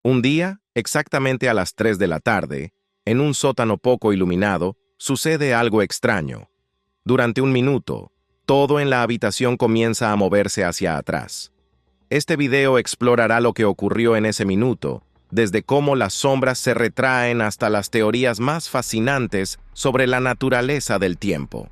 Un día, exactamente a las 3 de la tarde, en un sótano poco iluminado, sucede algo extraño. Durante un minuto, todo en la habitación comienza a moverse hacia atrás. Este video explorará lo que ocurrió en ese minuto, desde cómo las sombras se retraen hasta las teorías más fascinantes sobre la naturaleza del tiempo.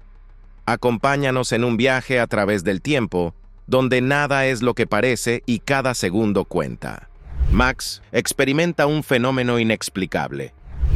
Acompáñanos en un viaje a través del tiempo, donde nada es lo que parece y cada segundo cuenta. Max experimenta un fenómeno inexplicable.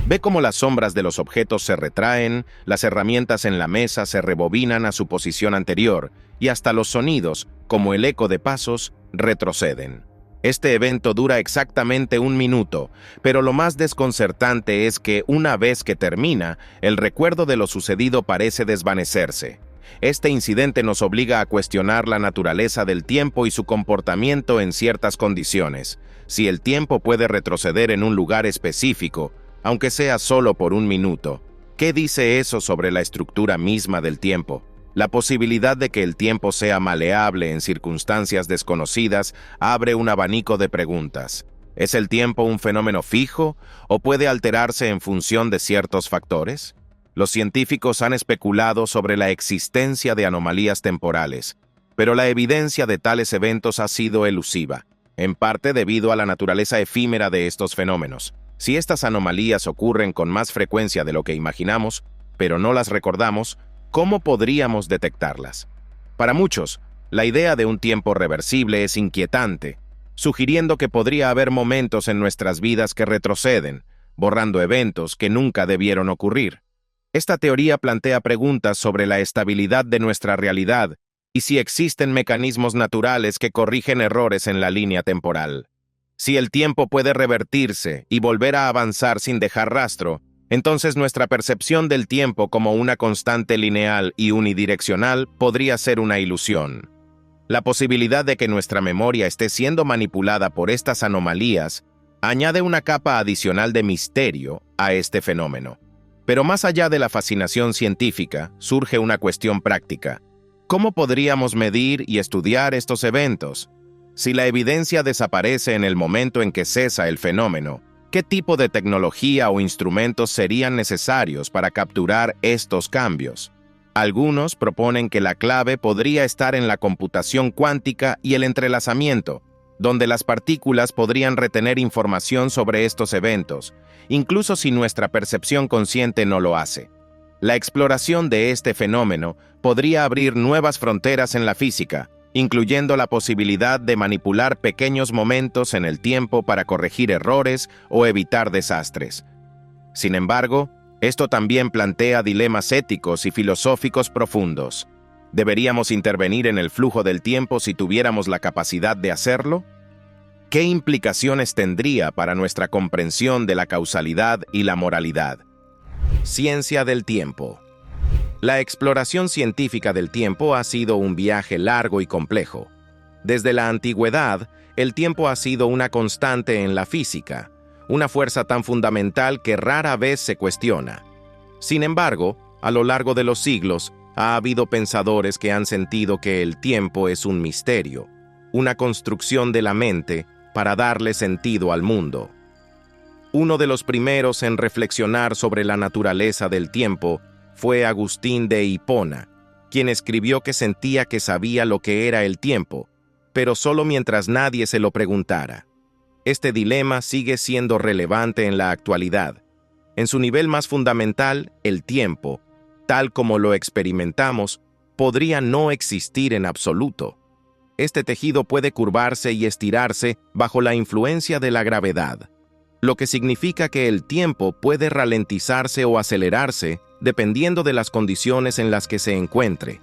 Ve cómo las sombras de los objetos se retraen, las herramientas en la mesa se rebobinan a su posición anterior y hasta los sonidos, como el eco de pasos, retroceden. Este evento dura exactamente un minuto, pero lo más desconcertante es que una vez que termina, el recuerdo de lo sucedido parece desvanecerse. Este incidente nos obliga a cuestionar la naturaleza del tiempo y su comportamiento en ciertas condiciones. Si el tiempo puede retroceder en un lugar específico, aunque sea solo por un minuto, ¿qué dice eso sobre la estructura misma del tiempo? La posibilidad de que el tiempo sea maleable en circunstancias desconocidas abre un abanico de preguntas. ¿Es el tiempo un fenómeno fijo o puede alterarse en función de ciertos factores? Los científicos han especulado sobre la existencia de anomalías temporales, pero la evidencia de tales eventos ha sido elusiva, en parte debido a la naturaleza efímera de estos fenómenos. Si estas anomalías ocurren con más frecuencia de lo que imaginamos, pero no las recordamos, ¿cómo podríamos detectarlas? Para muchos, la idea de un tiempo reversible es inquietante, sugiriendo que podría haber momentos en nuestras vidas que retroceden, borrando eventos que nunca debieron ocurrir. Esta teoría plantea preguntas sobre la estabilidad de nuestra realidad y si existen mecanismos naturales que corrigen errores en la línea temporal. Si el tiempo puede revertirse y volver a avanzar sin dejar rastro, entonces nuestra percepción del tiempo como una constante lineal y unidireccional podría ser una ilusión. La posibilidad de que nuestra memoria esté siendo manipulada por estas anomalías añade una capa adicional de misterio a este fenómeno. Pero más allá de la fascinación científica, surge una cuestión práctica. ¿Cómo podríamos medir y estudiar estos eventos? Si la evidencia desaparece en el momento en que cesa el fenómeno, ¿qué tipo de tecnología o instrumentos serían necesarios para capturar estos cambios? Algunos proponen que la clave podría estar en la computación cuántica y el entrelazamiento, donde las partículas podrían retener información sobre estos eventos, incluso si nuestra percepción consciente no lo hace. La exploración de este fenómeno podría abrir nuevas fronteras en la física, incluyendo la posibilidad de manipular pequeños momentos en el tiempo para corregir errores o evitar desastres. Sin embargo, esto también plantea dilemas éticos y filosóficos profundos. ¿Deberíamos intervenir en el flujo del tiempo si tuviéramos la capacidad de hacerlo? ¿Qué implicaciones tendría para nuestra comprensión de la causalidad y la moralidad? Ciencia del tiempo. La exploración científica del tiempo ha sido un viaje largo y complejo. Desde la antigüedad, el tiempo ha sido una constante en la física, una fuerza tan fundamental que rara vez se cuestiona. Sin embargo, a lo largo de los siglos, ha habido pensadores que han sentido que el tiempo es un misterio, una construcción de la mente para darle sentido al mundo. Uno de los primeros en reflexionar sobre la naturaleza del tiempo fue Agustín de Hipona, quien escribió que sentía que sabía lo que era el tiempo, pero solo mientras nadie se lo preguntara. Este dilema sigue siendo relevante en la actualidad. En su nivel más fundamental, el tiempo, tal como lo experimentamos, podría no existir en absoluto. Este tejido puede curvarse y estirarse bajo la influencia de la gravedad, lo que significa que el tiempo puede ralentizarse o acelerarse dependiendo de las condiciones en las que se encuentre.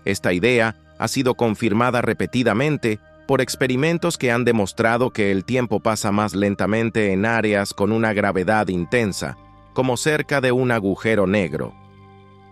Esta idea ha sido confirmada repetidamente por experimentos que han demostrado que el tiempo pasa más lentamente en áreas con una gravedad intensa, como cerca de un agujero negro.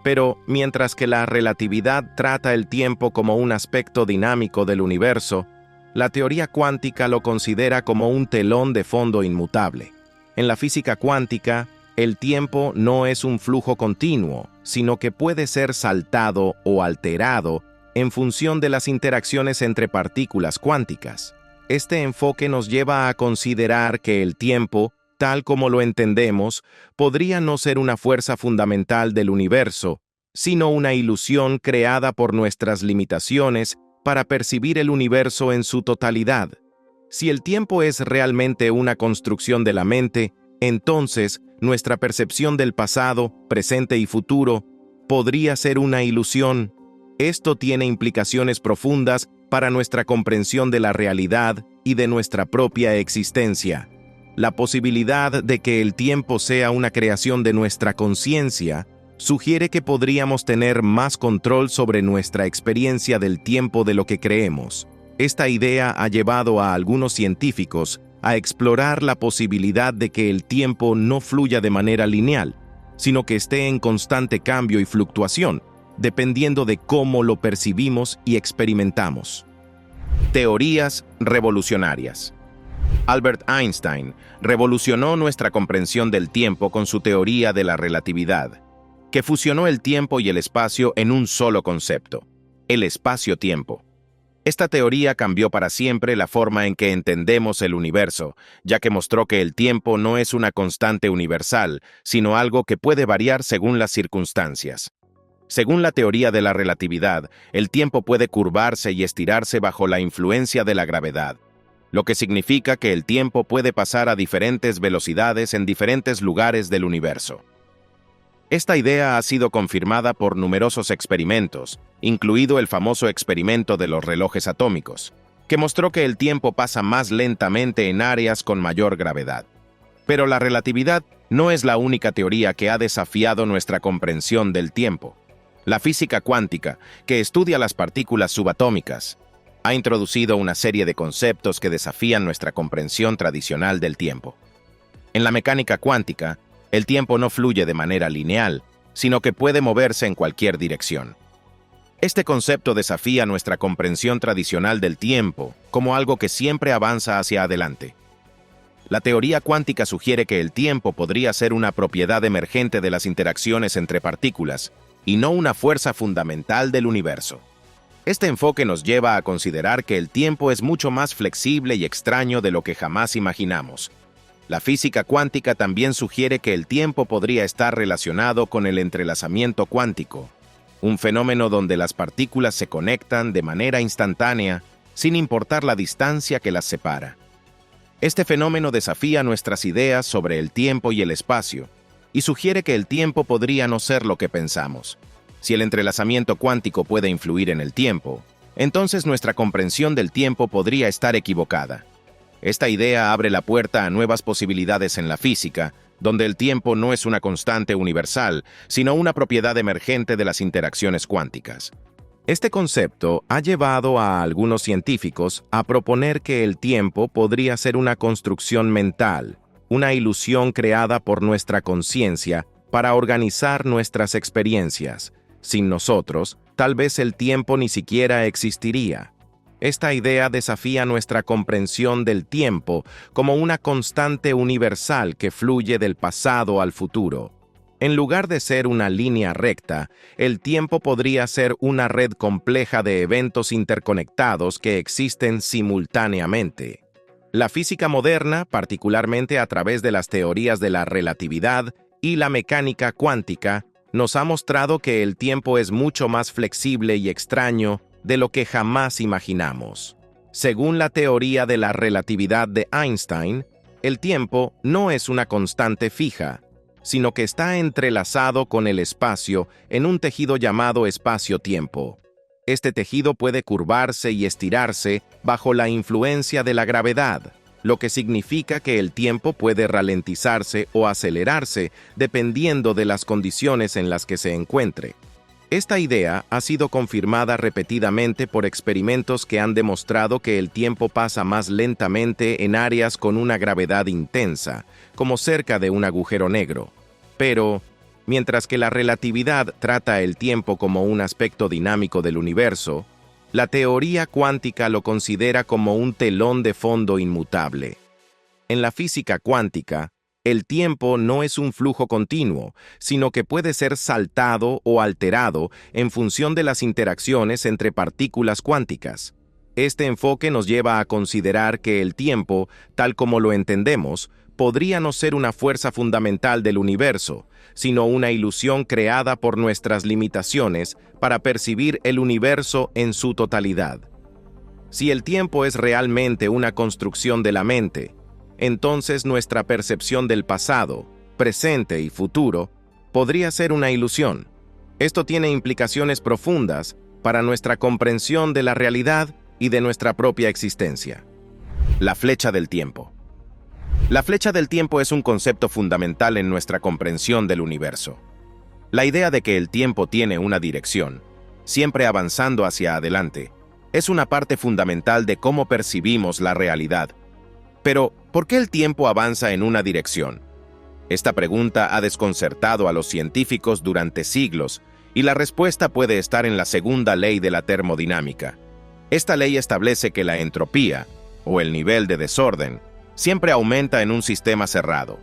Pero, mientras que la relatividad trata el tiempo como un aspecto dinámico del universo, la teoría cuántica lo considera como un telón de fondo inmutable. En la física cuántica, el tiempo no es un flujo continuo, sino que puede ser saltado o alterado en función de las interacciones entre partículas cuánticas. Este enfoque nos lleva a considerar que el tiempo, tal como lo entendemos, podría no ser una fuerza fundamental del universo, sino una ilusión creada por nuestras limitaciones para percibir el universo en su totalidad. Si el tiempo es realmente una construcción de la mente, entonces nuestra percepción del pasado, presente y futuro podría ser una ilusión. Esto tiene implicaciones profundas para nuestra comprensión de la realidad y de nuestra propia existencia. La posibilidad de que el tiempo sea una creación de nuestra conciencia sugiere que podríamos tener más control sobre nuestra experiencia del tiempo de lo que creemos. Esta idea ha llevado a algunos científicos a explorar la posibilidad de que el tiempo no fluya de manera lineal, sino que esté en constante cambio y fluctuación, dependiendo de cómo lo percibimos y experimentamos. Teorías revolucionarias. Albert Einstein revolucionó nuestra comprensión del tiempo con su teoría de la relatividad, que fusionó el tiempo y el espacio en un solo concepto, el espacio-tiempo. Esta teoría cambió para siempre la forma en que entendemos el universo, ya que mostró que el tiempo no es una constante universal, sino algo que puede variar según las circunstancias. Según la teoría de la relatividad, el tiempo puede curvarse y estirarse bajo la influencia de la gravedad, lo que significa que el tiempo puede pasar a diferentes velocidades en diferentes lugares del universo. Esta idea ha sido confirmada por numerosos experimentos, incluido el famoso experimento de los relojes atómicos, que mostró que el tiempo pasa más lentamente en áreas con mayor gravedad. Pero la relatividad no es la única teoría que ha desafiado nuestra comprensión del tiempo. La física cuántica, que estudia las partículas subatómicas, ha introducido una serie de conceptos que desafían nuestra comprensión tradicional del tiempo. En la mecánica cuántica, el tiempo no fluye de manera lineal, sino que puede moverse en cualquier dirección. Este concepto desafía nuestra comprensión tradicional del tiempo como algo que siempre avanza hacia adelante. La teoría cuántica sugiere que el tiempo podría ser una propiedad emergente de las interacciones entre partículas y no una fuerza fundamental del universo. Este enfoque nos lleva a considerar que el tiempo es mucho más flexible y extraño de lo que jamás imaginamos. La física cuántica también sugiere que el tiempo podría estar relacionado con el entrelazamiento cuántico, un fenómeno donde las partículas se conectan de manera instantánea, sin importar la distancia que las separa. Este fenómeno desafía nuestras ideas sobre el tiempo y el espacio, y sugiere que el tiempo podría no ser lo que pensamos. Si el entrelazamiento cuántico puede influir en el tiempo, entonces nuestra comprensión del tiempo podría estar equivocada. Esta idea abre la puerta a nuevas posibilidades en la física, donde el tiempo no es una constante universal, sino una propiedad emergente de las interacciones cuánticas. Este concepto ha llevado a algunos científicos a proponer que el tiempo podría ser una construcción mental, una ilusión creada por nuestra conciencia para organizar nuestras experiencias. Sin nosotros, tal vez el tiempo ni siquiera existiría. Esta idea desafía nuestra comprensión del tiempo como una constante universal que fluye del pasado al futuro. En lugar de ser una línea recta, el tiempo podría ser una red compleja de eventos interconectados que existen simultáneamente. La física moderna, particularmente a través de las teorías de la relatividad y la mecánica cuántica, nos ha mostrado que el tiempo es mucho más flexible y extraño de lo que jamás imaginamos. Según la teoría de la relatividad de Einstein, el tiempo no es una constante fija, sino que está entrelazado con el espacio en un tejido llamado espacio-tiempo. Este tejido puede curvarse y estirarse bajo la influencia de la gravedad, lo que significa que el tiempo puede ralentizarse o acelerarse dependiendo de las condiciones en las que se encuentre. Esta idea ha sido confirmada repetidamente por experimentos que han demostrado que el tiempo pasa más lentamente en áreas con una gravedad intensa, como cerca de un agujero negro. Pero, mientras que la relatividad trata el tiempo como un aspecto dinámico del universo, la teoría cuántica lo considera como un telón de fondo inmutable. En la física cuántica, el tiempo no es un flujo continuo, sino que puede ser saltado o alterado en función de las interacciones entre partículas cuánticas. Este enfoque nos lleva a considerar que el tiempo, tal como lo entendemos, podría no ser una fuerza fundamental del universo, sino una ilusión creada por nuestras limitaciones para percibir el universo en su totalidad. Si el tiempo es realmente una construcción de la mente, entonces nuestra percepción del pasado, presente y futuro podría ser una ilusión. Esto tiene implicaciones profundas para nuestra comprensión de la realidad y de nuestra propia existencia. La flecha del tiempo. La flecha del tiempo es un concepto fundamental en nuestra comprensión del universo. La idea de que el tiempo tiene una dirección, siempre avanzando hacia adelante, es una parte fundamental de cómo percibimos la realidad. Pero, ¿por qué el tiempo avanza en una dirección? Esta pregunta ha desconcertado a los científicos durante siglos, y la respuesta puede estar en la segunda ley de la termodinámica. Esta ley establece que la entropía, o el nivel de desorden, siempre aumenta en un sistema cerrado.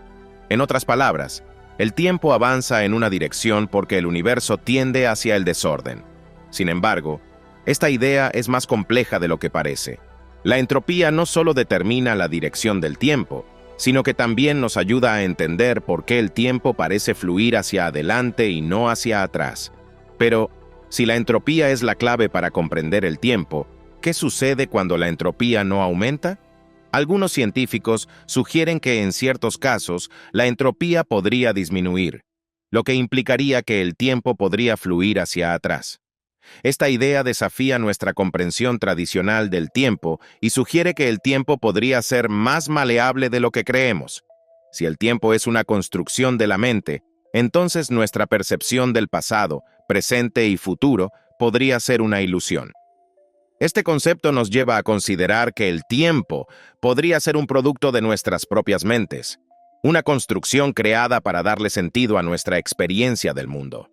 En otras palabras, el tiempo avanza en una dirección porque el universo tiende hacia el desorden. Sin embargo, esta idea es más compleja de lo que parece. La entropía no solo determina la dirección del tiempo, sino que también nos ayuda a entender por qué el tiempo parece fluir hacia adelante y no hacia atrás. Pero, si la entropía es la clave para comprender el tiempo, ¿qué sucede cuando la entropía no aumenta? Algunos científicos sugieren que en ciertos casos la entropía podría disminuir, lo que implicaría que el tiempo podría fluir hacia atrás. Esta idea desafía nuestra comprensión tradicional del tiempo y sugiere que el tiempo podría ser más maleable de lo que creemos. Si el tiempo es una construcción de la mente, entonces nuestra percepción del pasado, presente y futuro podría ser una ilusión. Este concepto nos lleva a considerar que el tiempo podría ser un producto de nuestras propias mentes, una construcción creada para darle sentido a nuestra experiencia del mundo.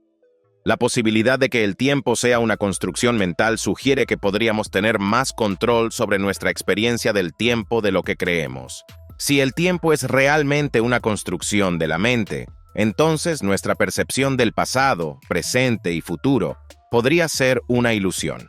La posibilidad de que el tiempo sea una construcción mental sugiere que podríamos tener más control sobre nuestra experiencia del tiempo de lo que creemos. Si el tiempo es realmente una construcción de la mente, entonces nuestra percepción del pasado, presente y futuro podría ser una ilusión.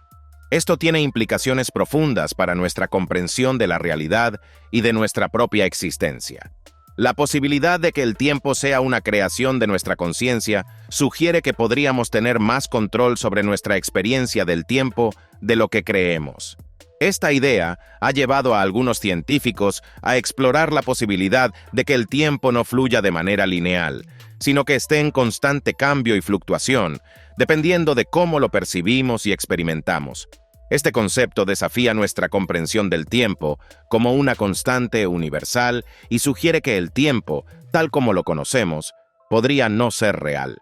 Esto tiene implicaciones profundas para nuestra comprensión de la realidad y de nuestra propia existencia. La posibilidad de que el tiempo sea una creación de nuestra conciencia sugiere que podríamos tener más control sobre nuestra experiencia del tiempo de lo que creemos. Esta idea ha llevado a algunos científicos a explorar la posibilidad de que el tiempo no fluya de manera lineal, sino que esté en constante cambio y fluctuación, dependiendo de cómo lo percibimos y experimentamos. Este concepto desafía nuestra comprensión del tiempo como una constante universal y sugiere que el tiempo, tal como lo conocemos, podría no ser real.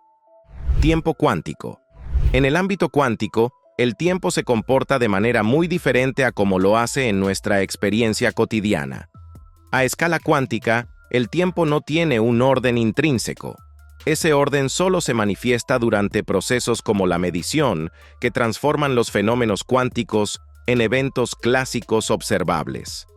Tiempo cuántico. En el ámbito cuántico, el tiempo se comporta de manera muy diferente a como lo hace en nuestra experiencia cotidiana. A escala cuántica, el tiempo no tiene un orden intrínseco. Ese orden solo se manifiesta durante procesos como la medición, que transforman los fenómenos cuánticos en eventos clásicos observables.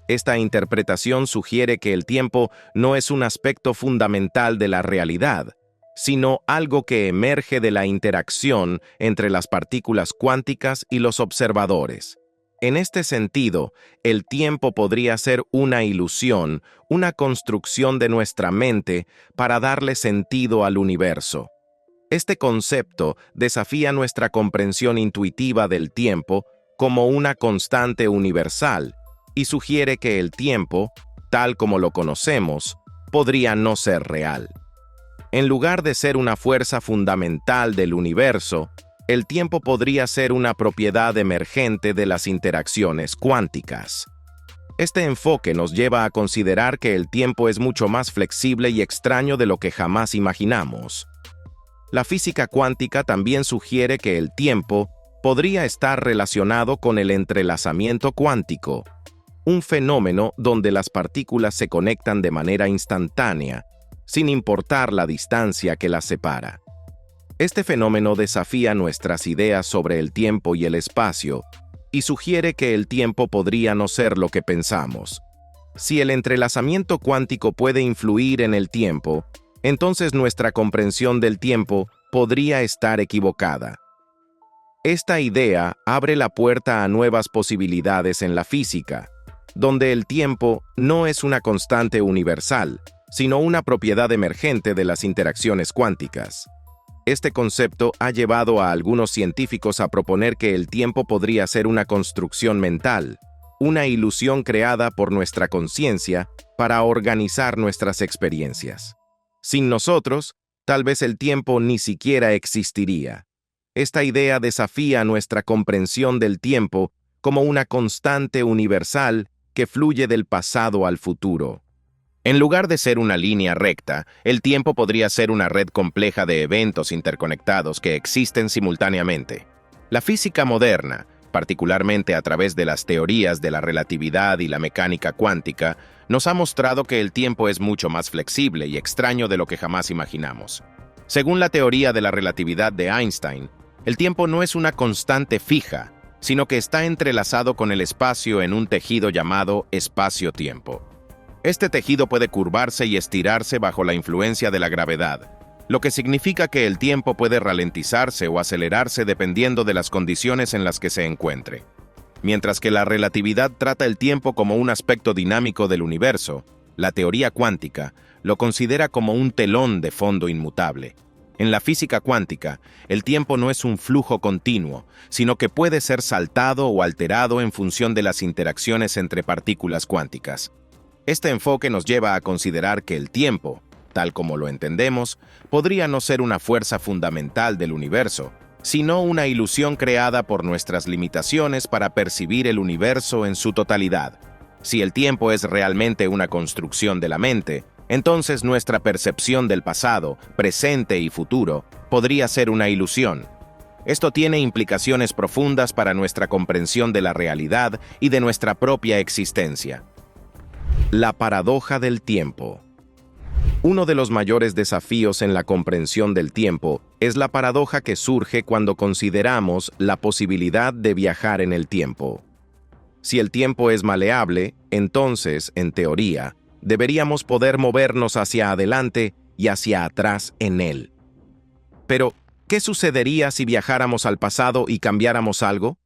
Esta interpretación sugiere que el tiempo no es un aspecto fundamental de la realidad, sino algo que emerge de la interacción entre las partículas cuánticas y los observadores. En este sentido, el tiempo podría ser una ilusión, una construcción de nuestra mente para darle sentido al universo. Este concepto desafía nuestra comprensión intuitiva del tiempo como una constante universal y sugiere que el tiempo, tal como lo conocemos, podría no ser real. En lugar de ser una fuerza fundamental del universo, el tiempo podría ser una propiedad emergente de las interacciones cuánticas. Este enfoque nos lleva a considerar que el tiempo es mucho más flexible y extraño de lo que jamás imaginamos. La física cuántica también sugiere que el tiempo podría estar relacionado con el entrelazamiento cuántico, un fenómeno donde las partículas se conectan de manera instantánea, sin importar la distancia que las separa. Este fenómeno desafía nuestras ideas sobre el tiempo y el espacio y sugiere que el tiempo podría no ser lo que pensamos. Si el entrelazamiento cuántico puede influir en el tiempo, entonces nuestra comprensión del tiempo podría estar equivocada. Esta idea abre la puerta a nuevas posibilidades en la física, donde el tiempo no es una constante universal, sino una propiedad emergente de las interacciones cuánticas. Este concepto ha llevado a algunos científicos a proponer que el tiempo podría ser una construcción mental, una ilusión creada por nuestra conciencia para organizar nuestras experiencias. Sin nosotros, tal vez el tiempo ni siquiera existiría. Esta idea desafía nuestra comprensión del tiempo como una constante universal que fluye del pasado al futuro. En lugar de ser una línea recta, el tiempo podría ser una red compleja de eventos interconectados que existen simultáneamente. La física moderna, particularmente a través de las teorías de la relatividad y la mecánica cuántica, nos ha mostrado que el tiempo es mucho más flexible y extraño de lo que jamás imaginamos. Según la teoría de la relatividad de Einstein, el tiempo no es una constante fija, sino que está entrelazado con el espacio en un tejido llamado espacio-tiempo. Este tejido puede curvarse y estirarse bajo la influencia de la gravedad, lo que significa que el tiempo puede ralentizarse o acelerarse dependiendo de las condiciones en las que se encuentre. Mientras que la relatividad trata el tiempo como un aspecto dinámico del universo, la teoría cuántica lo considera como un telón de fondo inmutable. En la física cuántica, el tiempo no es un flujo continuo, sino que puede ser saltado o alterado en función de las interacciones entre partículas cuánticas. Este enfoque nos lleva a considerar que el tiempo, tal como lo entendemos, podría no ser una fuerza fundamental del universo, sino una ilusión creada por nuestras limitaciones para percibir el universo en su totalidad. Si el tiempo es realmente una construcción de la mente, entonces nuestra percepción del pasado, presente y futuro podría ser una ilusión. Esto tiene implicaciones profundas para nuestra comprensión de la realidad y de nuestra propia existencia. La paradoja del tiempo. Uno de los mayores desafíos en la comprensión del tiempo es la paradoja que surge cuando consideramos la posibilidad de viajar en el tiempo. Si el tiempo es maleable, entonces, en teoría, deberíamos poder movernos hacia adelante y hacia atrás en él. Pero, ¿qué sucedería si viajáramos al pasado y cambiáramos algo?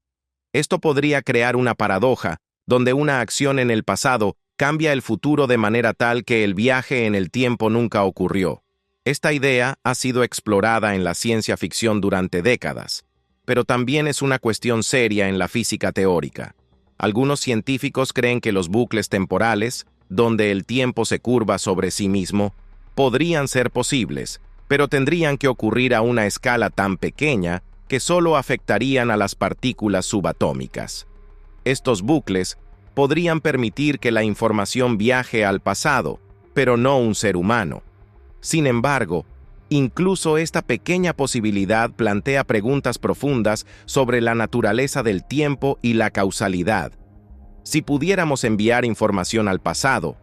Esto podría crear una paradoja, donde una acción en el pasado cambia el futuro de manera tal que el viaje en el tiempo nunca ocurrió. Esta idea ha sido explorada en la ciencia ficción durante décadas, pero también es una cuestión seria en la física teórica. Algunos científicos creen que los bucles temporales, donde el tiempo se curva sobre sí mismo, podrían ser posibles, pero tendrían que ocurrir a una escala tan pequeña que solo afectarían a las partículas subatómicas. Estos bucles podrían permitir que la información viaje al pasado, pero no un ser humano. Sin embargo, incluso esta pequeña posibilidad plantea preguntas profundas sobre la naturaleza del tiempo y la causalidad. Si pudiéramos enviar información al pasado,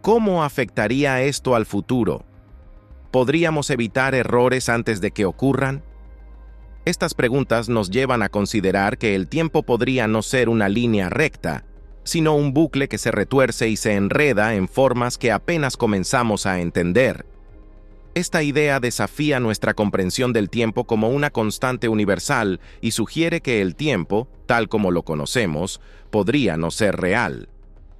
¿cómo afectaría esto al futuro? ¿Podríamos evitar errores antes de que ocurran? Estas preguntas nos llevan a considerar que el tiempo podría no ser una línea recta, sino un bucle que se retuerce y se enreda en formas que apenas comenzamos a entender. Esta idea desafía nuestra comprensión del tiempo como una constante universal y sugiere que el tiempo, tal como lo conocemos, podría no ser real.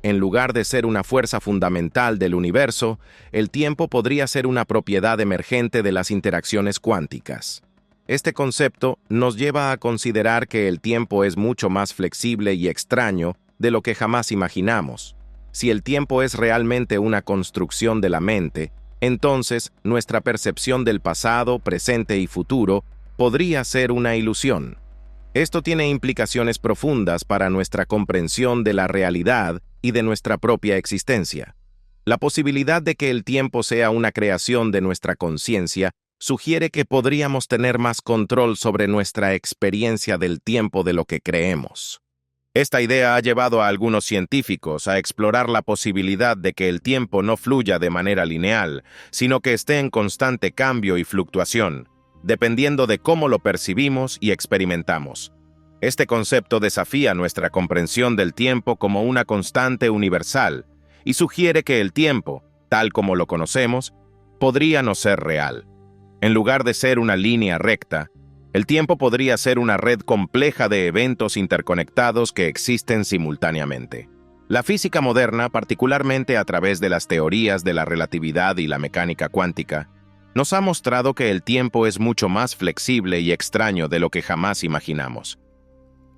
En lugar de ser una fuerza fundamental del universo, el tiempo podría ser una propiedad emergente de las interacciones cuánticas. Este concepto nos lleva a considerar que el tiempo es mucho más flexible y extraño de lo que jamás imaginamos. Si el tiempo es realmente una construcción de la mente, entonces nuestra percepción del pasado, presente y futuro podría ser una ilusión. Esto tiene implicaciones profundas para nuestra comprensión de la realidad y de nuestra propia existencia. La posibilidad de que el tiempo sea una creación de nuestra conciencia sugiere que podríamos tener más control sobre nuestra experiencia del tiempo de lo que creemos. Esta idea ha llevado a algunos científicos a explorar la posibilidad de que el tiempo no fluya de manera lineal, sino que esté en constante cambio y fluctuación, dependiendo de cómo lo percibimos y experimentamos. Este concepto desafía nuestra comprensión del tiempo como una constante universal y sugiere que el tiempo, tal como lo conocemos, podría no ser real. En lugar de ser una línea recta, El tiempo podría ser una red compleja de eventos interconectados que existen simultáneamente. La física moderna, particularmente a través de las teorías de la relatividad y la mecánica cuántica, nos ha mostrado que el tiempo es mucho más flexible y extraño de lo que jamás imaginamos.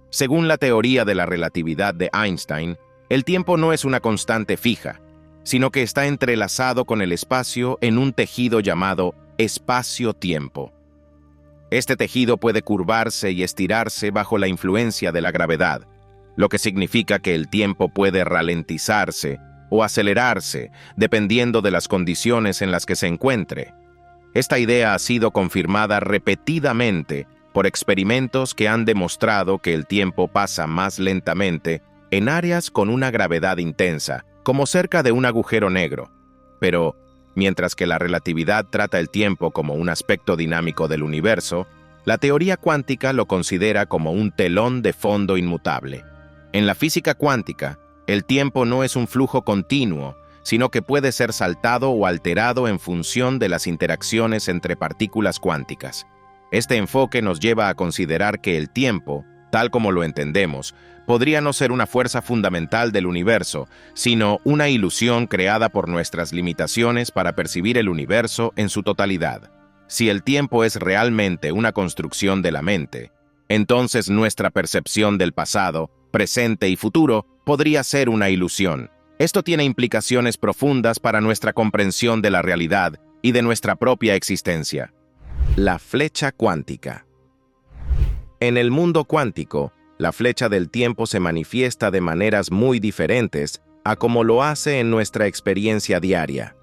Según la teoría de la relatividad de Einstein, el tiempo no es una constante fija, sino que está entrelazado con el espacio en un tejido llamado espacio-tiempo. Este tejido puede curvarse y estirarse bajo la influencia de la gravedad, lo que significa que el tiempo puede ralentizarse o acelerarse dependiendo de las condiciones en las que se encuentre. Esta idea ha sido confirmada repetidamente por experimentos que han demostrado que el tiempo pasa más lentamente en áreas con una gravedad intensa, como cerca de un agujero negro. Pero, mientras que la relatividad trata el tiempo como un aspecto dinámico del universo, la teoría cuántica lo considera como un telón de fondo inmutable. En la física cuántica, el tiempo no es un flujo continuo, sino que puede ser saltado o alterado en función de las interacciones entre partículas cuánticas. Este enfoque nos lleva a considerar que el tiempo, tal como lo entendemos, podría no ser una fuerza fundamental del universo, sino una ilusión creada por nuestras limitaciones para percibir el universo en su totalidad. Si el tiempo es realmente una construcción de la mente, entonces nuestra percepción del pasado, presente y futuro podría ser una ilusión. Esto tiene implicaciones profundas para nuestra comprensión de la realidad y de nuestra propia existencia. La flecha cuántica. En el mundo cuántico, la flecha del tiempo se manifiesta de maneras muy diferentes a como lo hace en nuestra experiencia diaria.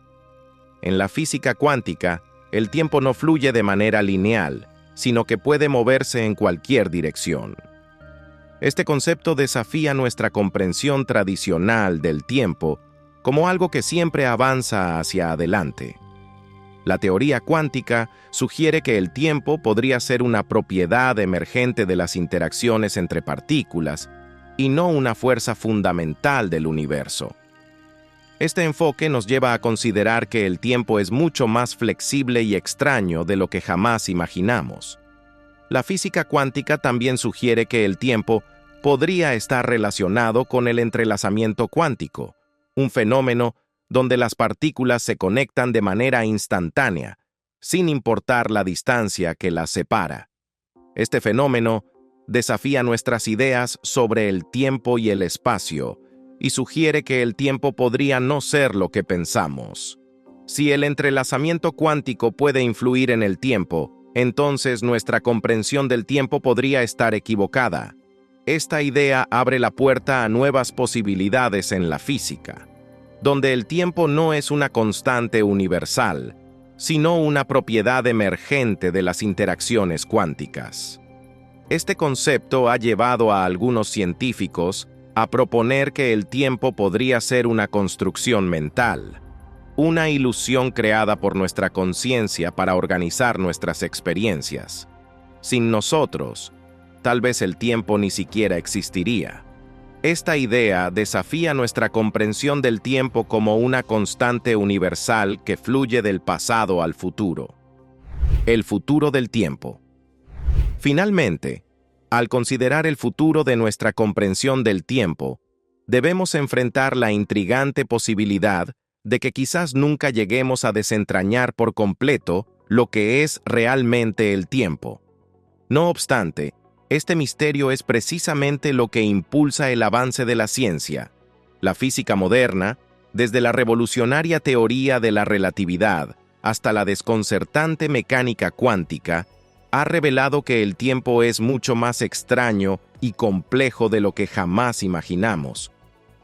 En la física cuántica, el tiempo no fluye de manera lineal, sino que puede moverse en cualquier dirección. Este concepto desafía nuestra comprensión tradicional del tiempo como algo que siempre avanza hacia adelante. La teoría cuántica sugiere que el tiempo podría ser una propiedad emergente de las interacciones entre partículas y no una fuerza fundamental del universo. Este enfoque nos lleva a considerar que el tiempo es mucho más flexible y extraño de lo que jamás imaginamos. La física cuántica también sugiere que el tiempo podría estar relacionado con el entrelazamiento cuántico, un fenómeno donde las partículas se conectan de manera instantánea, sin importar la distancia que las separa. Este fenómeno desafía nuestras ideas sobre el tiempo y el espacio, y sugiere que el tiempo podría no ser lo que pensamos. Si el entrelazamiento cuántico puede influir en el tiempo, entonces nuestra comprensión del tiempo podría estar equivocada. Esta idea abre la puerta a nuevas posibilidades en la física, donde el tiempo no es una constante universal, sino una propiedad emergente de las interacciones cuánticas. Este concepto ha llevado a algunos científicos a proponer que el tiempo podría ser una construcción mental, una ilusión creada por nuestra conciencia para organizar nuestras experiencias. Sin nosotros, tal vez el tiempo ni siquiera existiría. Esta idea desafía nuestra comprensión del tiempo como una constante universal que fluye del pasado al futuro. El futuro del tiempo. Finalmente, al considerar el futuro de nuestra comprensión del tiempo, debemos enfrentar la intrigante posibilidad de que quizás nunca lleguemos a desentrañar por completo lo que es realmente el tiempo. No obstante, este misterio es precisamente lo que impulsa el avance de la ciencia. La física moderna, desde la revolucionaria teoría de la relatividad hasta la desconcertante mecánica cuántica, ha revelado que el tiempo es mucho más extraño y complejo de lo que jamás imaginamos.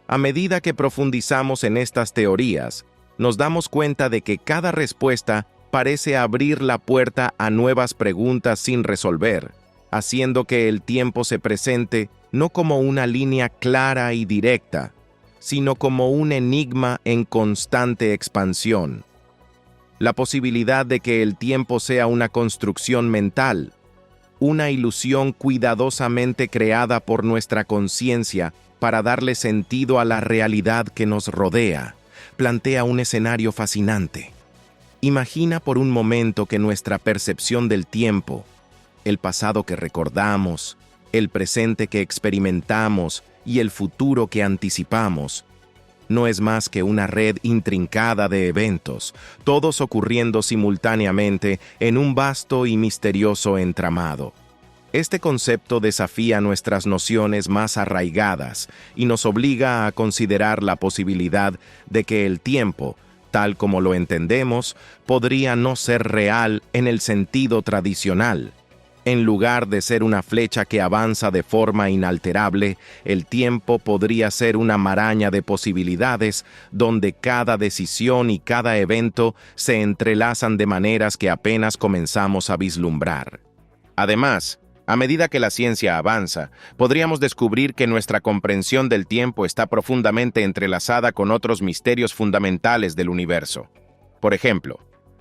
A medida que profundizamos en estas teorías, nos damos cuenta de que cada respuesta parece abrir la puerta a nuevas preguntas sin resolver, haciendo que el tiempo se presente no como una línea clara y directa, sino como un enigma en constante expansión. La posibilidad de que el tiempo sea una construcción mental, una ilusión cuidadosamente creada por nuestra conciencia para darle sentido a la realidad que nos rodea, plantea un escenario fascinante. Imagina por un momento que nuestra percepción del tiempo, el pasado que recordamos, el presente que experimentamos y el futuro que anticipamos, no es más que una red intrincada de eventos, todos ocurriendo simultáneamente en un vasto y misterioso entramado. Este concepto desafía nuestras nociones más arraigadas y nos obliga a considerar la posibilidad de que el tiempo, tal como lo entendemos, podría no ser real en el sentido tradicional. En lugar de ser una flecha que avanza de forma inalterable, el tiempo podría ser una maraña de posibilidades donde cada decisión y cada evento se entrelazan de maneras que apenas comenzamos a vislumbrar. Además, a medida que la ciencia avanza, podríamos descubrir que nuestra comprensión del tiempo está profundamente entrelazada con otros misterios fundamentales del universo. Por ejemplo,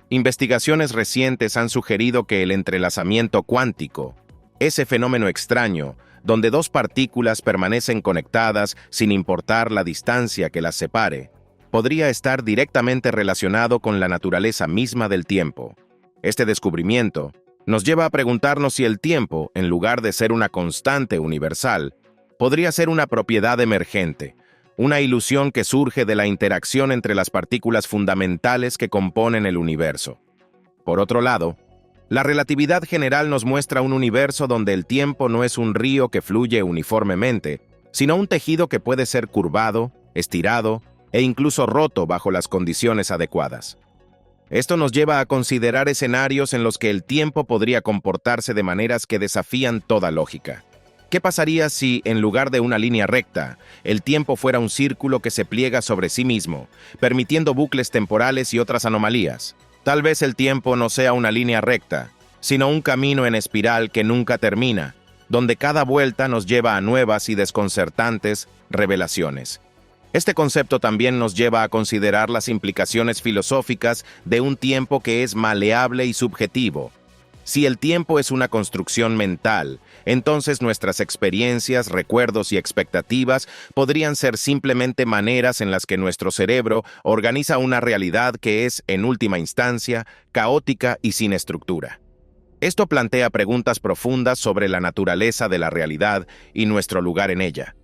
investigaciones recientes han sugerido que el entrelazamiento cuántico, ese fenómeno extraño, donde dos partículas permanecen conectadas sin importar la distancia que las separe, podría estar directamente relacionado con la naturaleza misma del tiempo. Este descubrimiento nos lleva a preguntarnos si el tiempo, en lugar de ser una constante universal, podría ser una propiedad emergente, una ilusión que surge de la interacción entre las partículas fundamentales que componen el universo. Por otro lado, la relatividad general nos muestra un universo donde el tiempo no es un río que fluye uniformemente, sino un tejido que puede ser curvado, estirado e incluso roto bajo las condiciones adecuadas. Esto nos lleva a considerar escenarios en los que el tiempo podría comportarse de maneras que desafían toda lógica. ¿Qué pasaría si, en lugar de una línea recta, el tiempo fuera un círculo que se pliega sobre sí mismo, permitiendo bucles temporales y otras anomalías? Tal vez el tiempo no sea una línea recta, sino un camino en espiral que nunca termina, donde cada vuelta nos lleva a nuevas y desconcertantes revelaciones. Este concepto también nos lleva a considerar las implicaciones filosóficas de un tiempo que es maleable y subjetivo. Si el tiempo es una construcción mental, entonces nuestras experiencias, recuerdos y expectativas podrían ser simplemente maneras en las que nuestro cerebro organiza una realidad que es, en última instancia, caótica y sin estructura. Esto plantea preguntas profundas sobre la naturaleza de la realidad y nuestro lugar en ella.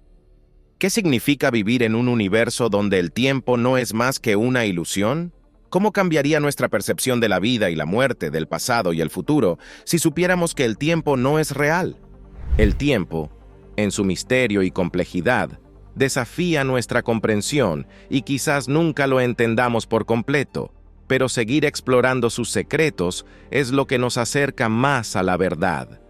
¿Qué significa vivir en un universo donde el tiempo no es más que una ilusión? ¿Cómo cambiaría nuestra percepción de la vida y la muerte, del pasado y el futuro, si supiéramos que el tiempo no es real? El tiempo, en su misterio y complejidad, desafía nuestra comprensión y quizás nunca lo entendamos por completo, pero seguir explorando sus secretos es lo que nos acerca más a la verdad.